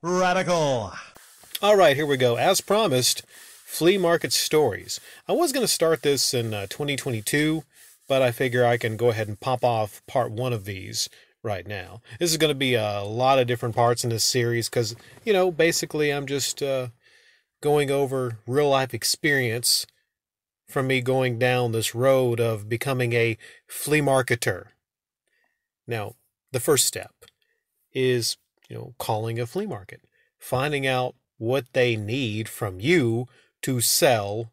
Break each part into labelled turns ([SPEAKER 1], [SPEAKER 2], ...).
[SPEAKER 1] Radical.
[SPEAKER 2] All right, here we go. As promised, flea market stories. I was going to start this in 2022, but I figure I can go ahead and pop off part one of these right now. This is going to be a lot of different parts in this series because, basically I'm just going over real life experience from me going down this road of becoming a flea marketer. Now, the first step is, calling a flea market, finding out what they need from you to sell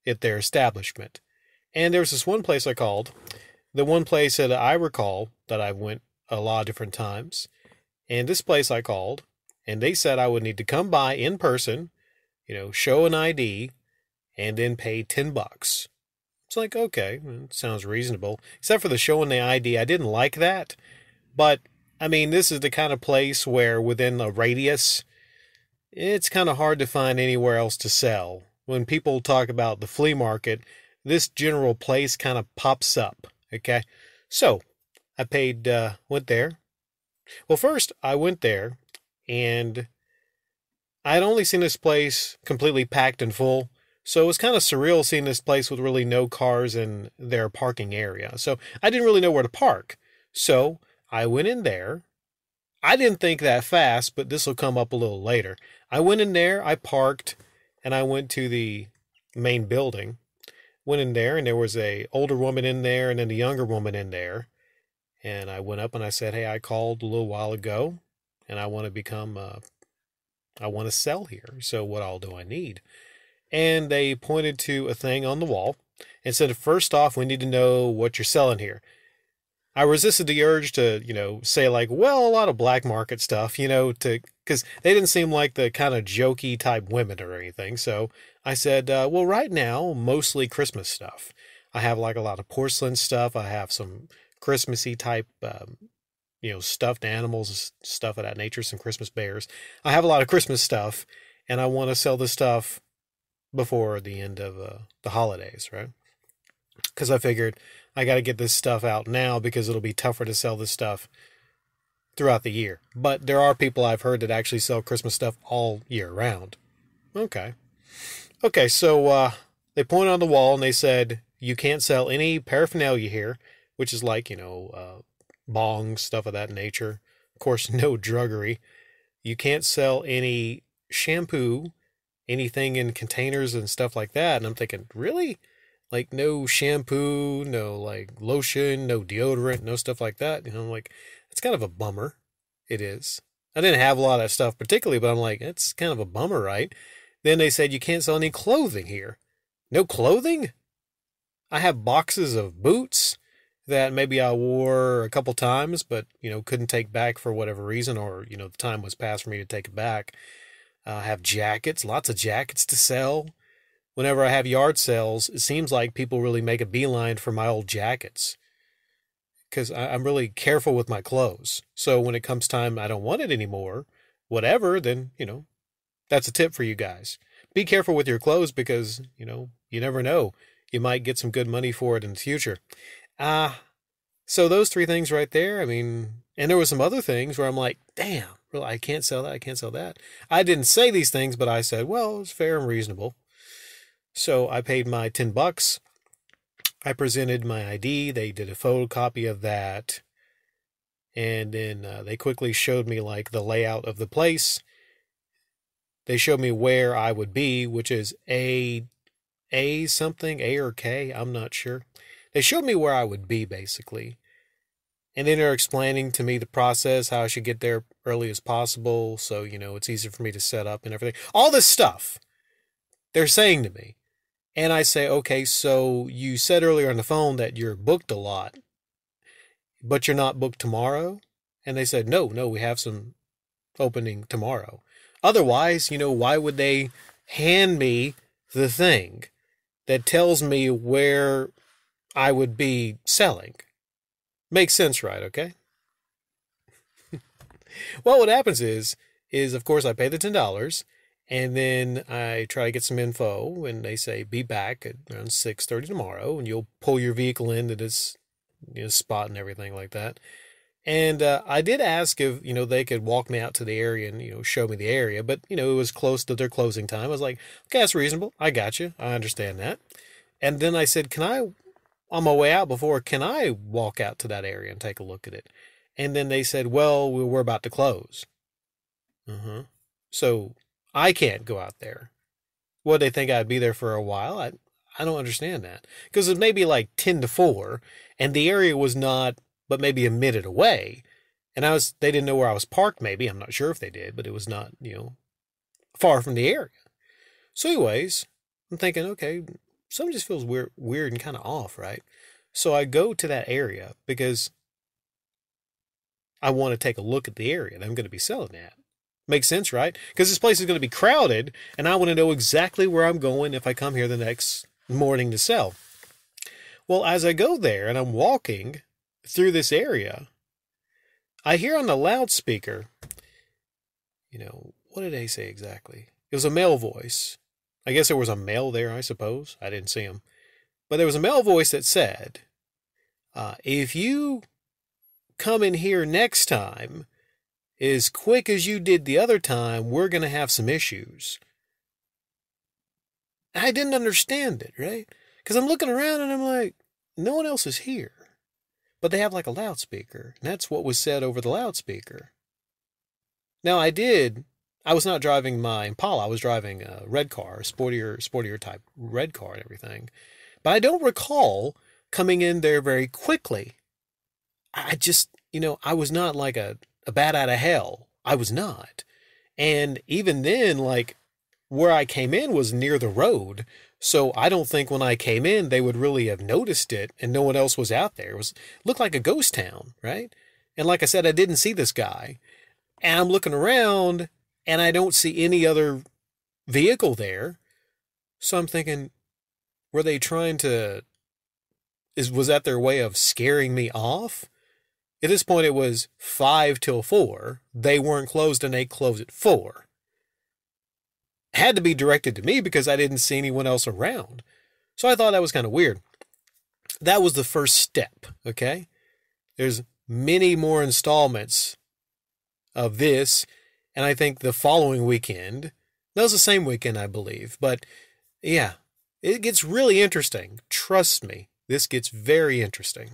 [SPEAKER 2] at their establishment. And there's this one place I called, the one place that I recall that I went a lot of different times. And this place I called, and they said I would need to come by in person, show an ID, and then pay $10. It's like, okay, sounds reasonable. Except for the showing the ID, I didn't like that. But, this is the kind of place where within a radius, it's kind of hard to find anywhere else to sell. When people talk about the flea market, this general place kind of pops up, okay? So, I went there. Well, first, I went there, and I'd only seen this place completely packed and full. So it was kind of surreal seeing this place with really no cars in their parking area. So I didn't really know where to park. So I went in there. I didn't think that fast, but this will come up a little later. I went in there, I parked, and I went to the main building. Went in there, and there was a older woman in there and then a younger woman in there. And I went up and I said, hey, I called a little while ago, and I want to sell here. So what all do I need? And they pointed to a thing on the wall and said, first off, we need to know what you're selling here. I resisted the urge to, say like, well, a lot of black market stuff, because they didn't seem like the kind of jokey type women or anything. So I said, well, right now, mostly Christmas stuff. I have like a lot of porcelain stuff. I have some Christmassy type, stuffed animals, stuff of that nature, some Christmas bears. I have a lot of Christmas stuff, and I want to sell this stuff before the end of the holidays, right? Because I figured I got to get this stuff out now because it'll be tougher to sell this stuff throughout the year. But there are people I've heard that actually sell Christmas stuff all year round. Okay. Okay, so they pointed on the wall and they said, you can't sell any paraphernalia here, which is like, bongs, stuff of that nature. Of course, no druggery. You can't sell any shampoo, anything in containers and stuff like that. And I'm thinking, really? Like no shampoo, no like lotion, no deodorant, no stuff like that. Like it's kind of a bummer. It is. I didn't have a lot of that stuff particularly, but I'm like, it's kind of a bummer, right? Then they said you can't sell any clothing here. No clothing? I have boxes of boots that maybe I wore a couple times, but, couldn't take back for whatever reason, or, the time was past for me to take it back. I have jackets, lots of jackets to sell. Whenever I have yard sales, it seems like people really make a beeline for my old jackets because I'm really careful with my clothes. So when it comes time I don't want it anymore, whatever, then, that's a tip for you guys. Be careful with your clothes because, you never know. You might get some good money for it in the future. So those three things right there, and there was some other things where I'm like, damn, really, I can't sell that. I can't sell that. I didn't say these things, but I said, well, it's fair and reasonable. So I paid my $10. I presented my ID. They did a photocopy of that. And then they quickly showed me like the layout of the place. They showed me where I would be, which is A something, A or K, I'm not sure. They showed me where I would be, basically. And then they're explaining to me the process, how I should get there early as possible, so, it's easier for me to set up and everything. All this stuff they're saying to me. And I say, okay, so you said earlier on the phone that you're booked a lot, but you're not booked tomorrow? And they said, no, we have some opening tomorrow. Otherwise, why would they hand me the thing that tells me where I would be selling? Makes sense, right? Okay. Well, what happens is of course I pay the $10 and then I try to get some info and they say, be back at around 6:30 tomorrow and you'll pull your vehicle into this spot and everything like that. And I did ask if, they could walk me out to the area and, show me the area. But, it was close to their closing time. I was like, okay, that's reasonable. I got you. I understand that. And then I said, on my way out before, can I walk out to that area and take a look at it? And then they said, well, we're about to close. Uh-huh. So I can't go out there. What, they think I'd be there for a while? I don't understand that. Because it may be like 10 to 4, and the area was not but maybe a minute away. And they didn't know where I was parked, maybe. I'm not sure if they did, but it was not, far from the area. So anyways, I'm thinking, okay, something just feels weird and kind of off, right? So I go to that area because I want to take a look at the area that I'm going to be selling at. Makes sense, right? Because this place is going to be crowded, and I want to know exactly where I'm going if I come here the next morning to sell. Well, as I go there and I'm walking through this area, I hear on the loudspeaker, what did they say exactly? It was a male voice. I guess there was a male there, I suppose. I didn't see him. But there was a male voice that said, if you come in here next time as quick as you did the other time, we're going to have some issues. I didn't understand it, right? Because I'm looking around and I'm like, no one else is here. But they have like a loudspeaker, and that's what was said over the loudspeaker. Now I was not driving my Impala, I was driving a red car, sportier type red car and everything. But I don't recall coming in there very quickly. I just, I was not like a bat out of hell. I was not. And even then, like, where I came in was near the road. So I don't think when I came in, they would really have noticed it and no one else was out there. Looked like a ghost town, right? And like I said, I didn't see this guy. And I'm looking around and I don't see any other vehicle there. So I'm thinking, were they was that their way of scaring me off? At this point, it was 5 till 4. They weren't closed and they closed at 4. Had to be directed to me because I didn't see anyone else around. So I thought that was kind of weird. That was the first step, okay? There's many more installments of this, and I think the following weekend, that was the same weekend, I believe, but yeah, it gets really interesting. Trust me, this gets very interesting.